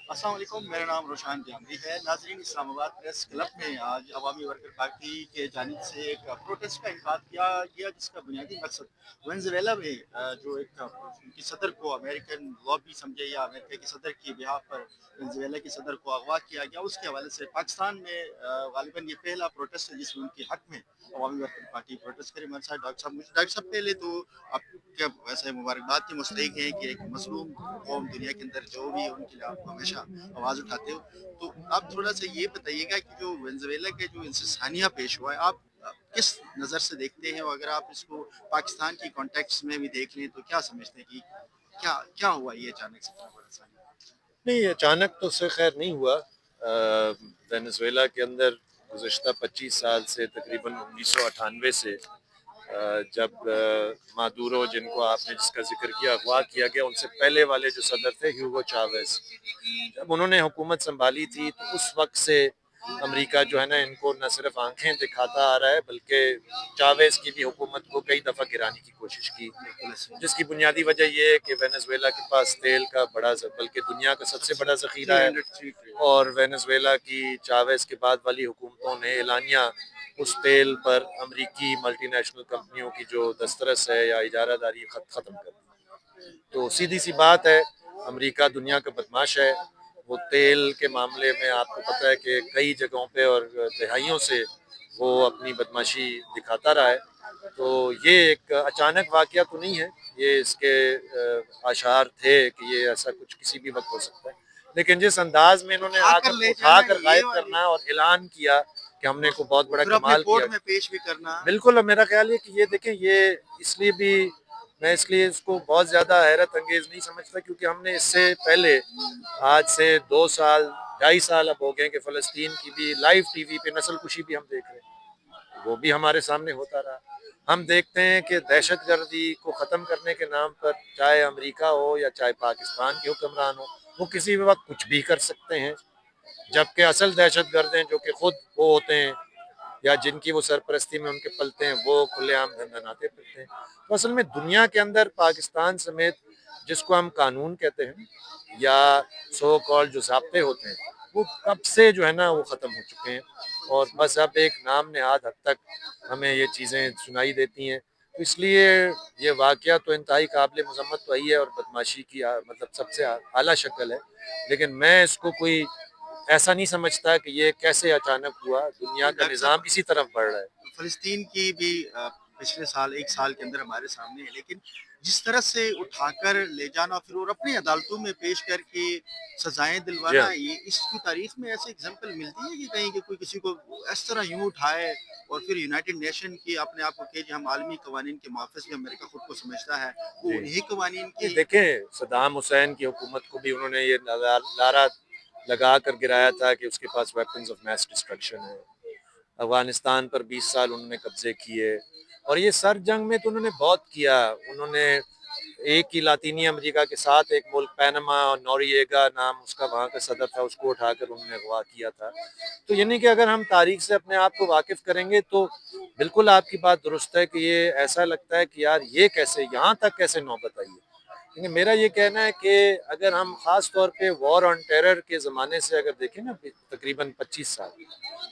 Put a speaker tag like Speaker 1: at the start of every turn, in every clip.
Speaker 1: अस्सलाम वालेकुम, मेरा नाम रोशान जामरी है। नाजरीन, इस्लामाबाद प्रेस क्लब में आज अवामी वर्कर पार्टी के जानिब से एक प्रोटेस्ट का इनकाद किया गया, जिसका बुनियादी मकसद वेनेजुएला में जो एक उनकी सदर को अमेरिकन लॉबी समझे या अमेरिका के सदर की बिहाफ पर वेनेजुएला के सदर को अगवा किया गया, उसके हवाले से पाकिस्तान में गालिबन ये पहला प्रोटेस्ट है जिसमें उनके हक में अवामी वर्कर पार्टी प्रोटेस्ट करी। हमारे साथ डॉक्टर साहब पहले तो आप क्या वैसे मुबारकबाद के मुस्तहिक हैं कि एक मजलूम कौम दुनिया के अंदर जो भी है उनके लिए आप हमेशा आवाज़ उठाते हो। तो आप थोड़ा सा ये बताइएगा कि जो वेनेजुएला के जो इंसानिया पेश हुआ है, आप किस नज़र से देखते हैं, और अगर आप इसको पाकिस्तान की कॉन्टेक्स्ट में भी देख लें तो क्या समझते हैं कि क्या क्या हुआ ये अचानक से इतना बड़ा इंसानिया?
Speaker 2: नहीं, अचानक तो से खैर नहीं हुआ। वेनेजुएला के अंदर गुज़श्ता 25 साल से तकरीबन 1998 से जब मादुरो, जिनको आपने जिसका जिक्र किया, अगवा किया गया, उनसे पहले वाले जो सदर थे ह्यूगो चावेज, जब उन्होंने हुकूमत संभाली थी तो उस वक्त से अमेरिका जो है ना, इनको न सिर्फ आंखें दिखाता आ रहा है बल्कि चावेज की भी हुकूमत को कई दफ़ा गिराने की कोशिश की, जिसकी बुनियादी वजह यह है कि वेनेजुएला के पास तेल का बल्कि दुनिया का सबसे बड़ा ज़ख़ीरा है,
Speaker 1: 303
Speaker 2: और वेनेजुएला की चावेज के बाद वाली हुकूमतों ने एलानिया उस तेल पर अमरीकी मल्टीनेशनल कंपनियों की जो दस्तरस है या इजारादारी ख़त्म कर दी। तो सीधी सी बात है, अमेरिका दुनिया का बदमाश है। वो तेल के मामले में आपको पता है कि कई जगहों पे और दहाइयों से वो अपनी बदमाशी दिखाता रहा है। तो ये एक अचानक वाक़या तो नहीं है, ये इसके आशार थे कि ये ऐसा कुछ किसी भी वक्त हो सकता है, लेकिन जिस अंदाज में इन्होंने
Speaker 1: उठाकर
Speaker 2: आकर
Speaker 1: ले जाना
Speaker 2: उठाकर
Speaker 1: ये
Speaker 2: गायब
Speaker 1: वाली,
Speaker 2: करना और ऐलान किया कि हमने को बहुत बड़ा
Speaker 1: फिर अपने
Speaker 2: कमाल किया।
Speaker 1: कोर्ट में पेश भी करना।
Speaker 2: बिल्कुल, अब मेरा ख्याल है कि ये देखें, ये इसलिए भी मैं इसलिए इसको बहुत ज़्यादा हैरत अंगेज़ नहीं समझता, क्योंकि हमने इससे पहले आज से 2 साल 2.5 साल अब हो गए कि फ़लस्तीन की भी लाइव टीवी पे नस्ल कुशी भी हम देख रहे हैं, वो भी हमारे सामने होता रहा। हम देखते हैं कि दहशतगर्दी को ख़त्म करने के नाम पर चाहे अमेरिका हो या चाहे पाकिस्तान के हुक्मरान हो, वो किसी भी वक्त कुछ भी कर सकते हैं, जबकि असल दहशतगर्द हैं जो कि खुद वो होते हैं या जिनकी वो सरपरस्ती में उनके पलते हैं, वो खुलेआम धंधनाते फिरते हैं। तो असल में दुनिया के अंदर पाकिस्तान समेत, जिसको हम कानून कहते हैं या सो कॉल्ड जो ज़ाब्ते होते हैं, वो कब से जो है ना वो ख़त्म हो चुके हैं, और बस अब एक नाम नहाद हद तक हमें ये चीज़ें सुनाई देती हैं। तो इसलिए ये वाक़या तो इंतहाई काबिल मज़म्मत तो ही है और बदमाशी की मतलब सबसे आला शक्ल है, लेकिन मैं इसको कोई ऐसा नहीं समझता कि ये कैसे अचानक हुआ। दुनिया का
Speaker 1: डॉक्टर
Speaker 2: निज़ाम
Speaker 1: साहब,
Speaker 2: इसी तरफ बढ़ रहा है।
Speaker 1: फ़लस्तीन की भी पिछले साल 1 साल के अंदर हमारे सामने है, लेकिन जिस तरह से उठाकर ले जाना फिर और अपनी अदालतों में पेश करके सज़ाएँ
Speaker 2: जी
Speaker 1: दिलवाना,
Speaker 2: हाँ।
Speaker 1: ये इसकी तारीख़ में ऐसे एग्ज़ाम्पल मिलती है कि कहीं कि कोई किसी को इस तरह यूँ उठाए और फिर यूनाइटेड नेशन की अपने आप को कहे कि हम आलमी कवानीन के मुहाफ़िज़ भी अमेरिका खुद को समझता है, वो
Speaker 2: जी।
Speaker 1: उन्हीं कवानीन
Speaker 2: ये
Speaker 1: की।
Speaker 2: देखें, सद्दाम हुसैन की हुकूमत को भी उन्होंने ये नारा लगा कर गिराया था कि उसके पास वेपन्स ऑफ मैस डिस्ट्रक्शन है। अफ़गानिस्तान पर 20 साल उन्होंने कब्ज़े किए, और ये सर जंग में तो उन्होंने बहुत किया। उन्होंने एक ही लातीनी अमेरिका के साथ एक मुल्क पैनमा और नोरिएगा नाम उसका वहाँ का सदर था, उसको उठाकर उन्होंने अगवा किया था। तो यानी कि अगर हम तारीख से अपने आप को वाकिफ़ करेंगे तो बिल्कुल आपकी बात दुरुस्त है कि ये ऐसा लगता है कि यार ये कैसे यहाँ तक कैसे नौबत आई है। लेकिन मेरा ये कहना है कि अगर हम ख़ास तौर पे वॉर ऑन टेरर के ज़माने से अगर देखें ना, तकरीबन 25 साल,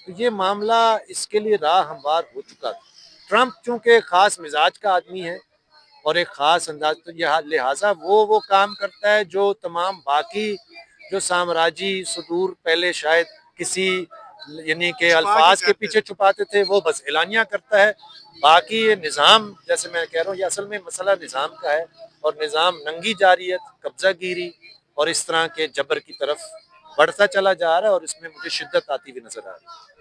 Speaker 2: तो ये मामला इसके लिए राह हमवार हो चुका था। ट्रंप चूँकि ख़ास मिजाज का आदमी है और एक ख़ास अंदाज, तो यह लिहाजा वो काम करता है जो तमाम बाकी जो साम्राज्य सुदूर पहले शायद किसी यानी के
Speaker 1: छुपा के
Speaker 2: अल्फाज के
Speaker 1: करते
Speaker 2: पीछे
Speaker 1: थे।
Speaker 2: छुपाते थे, वो बस एलानिया करता है। बाकी ये निज़ाम, जैसे मैं कह रहा हूँ, ये असल में मसला निज़ाम का है, और निज़ाम नंगी जारियत, कब्जा गिरी और इस तरह के जबर की तरफ बढ़ता चला जा रहा है, और इसमें मुझे शिद्दत आती हुई नजर आ रही है।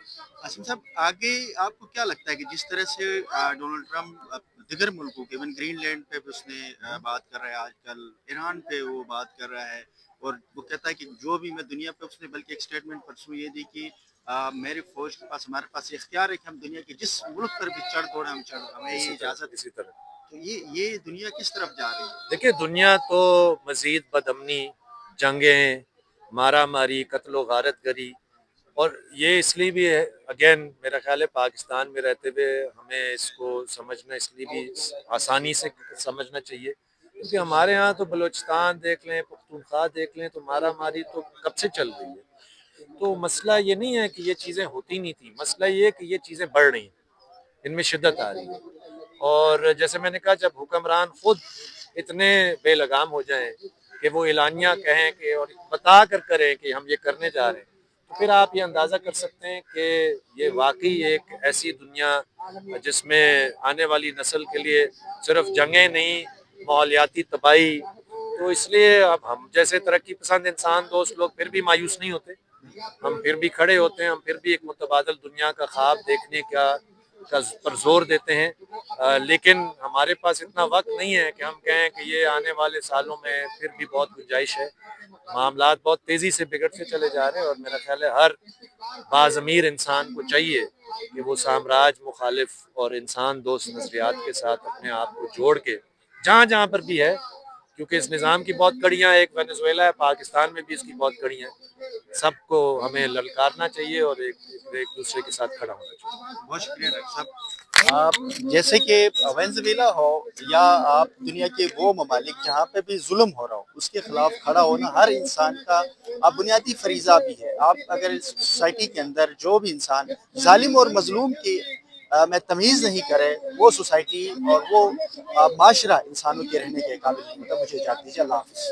Speaker 1: आसिम साहब, आगे आपको क्या लगता है कि जिस तरह से डोनाल्ड ट्रंप दिगर मुल्कों के, इवन ग्रीनलैंड पे भी उसने बात कर रहा है आजकल, ईरान पे वो बात कर रहा है, और वो कहता है कि जो भी मैं दुनिया पे, उसने बल्कि एक स्टेटमेंट परसों ये दी कि मेरी फौज के पास, हमारे पास ये इख्तियार है कि हम दुनिया के जिस मुल्क पर भी चढ़ दौड़े, हम चढ़, हमें ये इजाज़त है।
Speaker 2: इसी तरह
Speaker 1: तो ये दुनिया किस तरफ जा रही है?
Speaker 2: देखिए, दुनिया तो मजीद बदअमनी, जंगें, मारा मारी, कत्लो गारत गरी, और ये इसलिए भी है, अगेन मेरा ख्याल है पाकिस्तान में रहते हुए हमें इसको समझना इसलिए भी आसानी से समझना चाहिए, کیونکہ ہمارے یہاں تو بلوچستان دیکھ لیں، پختونخوا دیکھ لیں، تو مارا ماری تو کب سے چل رہی ہے۔ تو مسئلہ یہ نہیں ہے کہ یہ چیزیں ہوتی نہیں تھیں، مسئلہ یہ ہے کہ یہ چیزیں بڑھ رہی ہیں، ان میں شدت آ رہی ہے۔ اور جیسے میں نے کہا، جب حکمران خود اتنے بے لگام ہو جائیں کہ وہ اعلانیہ کہیں کہ اور بتا کر کریں کہ ہم یہ کرنے جا رہے ہیں، تو پھر آپ یہ اندازہ کر سکتے ہیں کہ یہ واقعی ایک ایسی دنیا جس میں آنے والی نسل کے لیے صرف جنگیں نہیں، ماحولیاتی تباہی۔ تو اس لیے اب ہم جیسے ترقی پسند انسان دوست لوگ پھر بھی مایوس نہیں ہوتے، ہم پھر بھی کھڑے ہوتے ہیں، ہم پھر بھی ایک متبادل دنیا کا خواب دیکھنے کا پر زور دیتے ہیں۔ لیکن ہمارے پاس اتنا وقت نہیں ہے کہ ہم کہیں کہ یہ آنے والے سالوں میں پھر بھی بہت گنجائش ہے۔ معاملات بہت تیزی سے بگڑتے چلے جا رہے ہیں، اور میرا خیال ہے ہر باضمیر انسان کو چاہیے کہ وہ سامراج مخالف اور انسان دوست نظریات کے ساتھ اپنے آپ کو جوڑ کے جہاں جہاں پر بھی ہے، کیونکہ اس نظام کی بہت کڑیاں ہیں، ایک وینزویلا ہے، پاکستان میں بھی اس کی بہت کڑیاں ہیں، سب کو ہمیں للکارنا چاہیے اور ایک دوسرے کے ساتھ کھڑا ہونا چاہیے۔
Speaker 1: بہت شکریہ ڈاکٹر صاحب۔ آپ جیسے کہ وینزویلا ہو یا آپ دنیا کے وہ ممالک جہاں پہ بھی ظلم ہو رہا ہو، اس کے خلاف کھڑا ہونا ہر انسان کا بنیادی فریضہ بھی ہے۔ آپ اگر سوسائٹی کے اندر جو بھی انسان ظالم اور مظلوم کی میں تمیز نہیں کرے، وہ سوسائٹی اور وہ معاشرہ انسانوں کے رہنے کے قابل نہیں ہوتا۔ مجھے اجازت دیجیے، اللہ حافظ۔